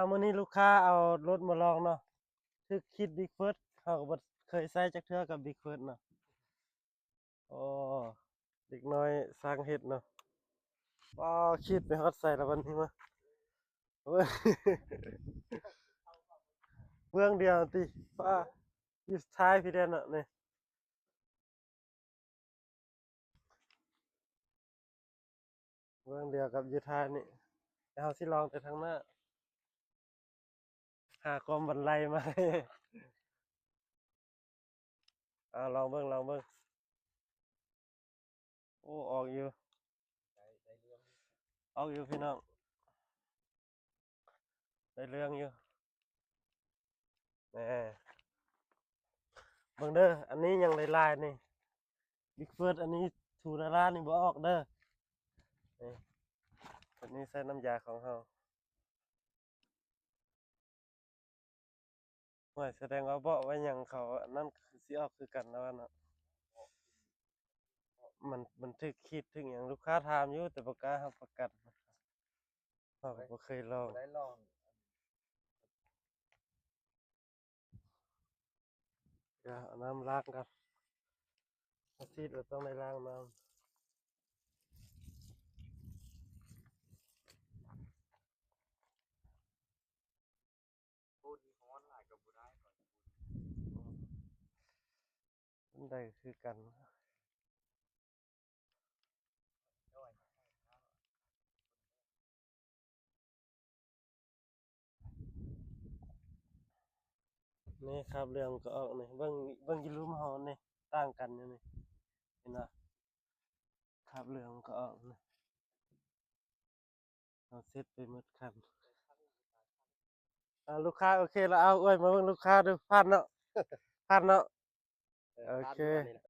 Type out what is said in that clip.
มื้อนี้ลูกค้าเอารถมาลองเนาะคือคิด Big First เขาก็บ่เคยใช้จักเทื่อกับ Big First เนาะอ้อเด็กน้อยสร้างเฮ็ดเนาะว้าวคิดไปฮอดใส่แล้ววันนี้มาเว้ยเมืองเดียวติป้าอยู่ท้ายพี่แดนน่ะนี่เมืองเดียวกับอยู่ท้ายนี่เดี๋ยวเราสิลองแต่ทางหน้าหาความบันไลมาให้ลองเบิ่งโอ้ออกอยู่ออกอยู่พี่น้องได้เรื่องอยู่แหน่เบิ่งเด้ออันนี้ยังลายๆนี่ Big First อันนี้ถูดารานี่บ่ออกเด้อนี่อันนี้ใส่น้ำยาของเฮาห้วยแสดงว่าบ่ไว้หยังเขาอันนั้นคือสิออกคือกันแล้วอะเนาะมันถึกคิดถึงหยังลูกค้าถามอยู่แต่บ่กล้ารับประกันเฮาก็บ่เคยลองได้ลองเดี๋ยวเอาน้ำล้างก่อนอาทิตย์เราต้องได้ล้างน้ำพูดที่ฮ้อนหลายกับบ่ได้ก่อนมันได้คือกันย่อยนี่ครับเรื่องก็ออกนี่เบิ่งอยู่รูมเฮานี่ต่างกันอยู่นี่เห็นบ่ครับเรื่องก็ออกนี่เอาเสร็จไปหมดคันลูกค้าโอเคแล้วเอาเอ้ยมาเบิ่งลูกค้าดูผ่านเนาะผ่านเนาะโอเค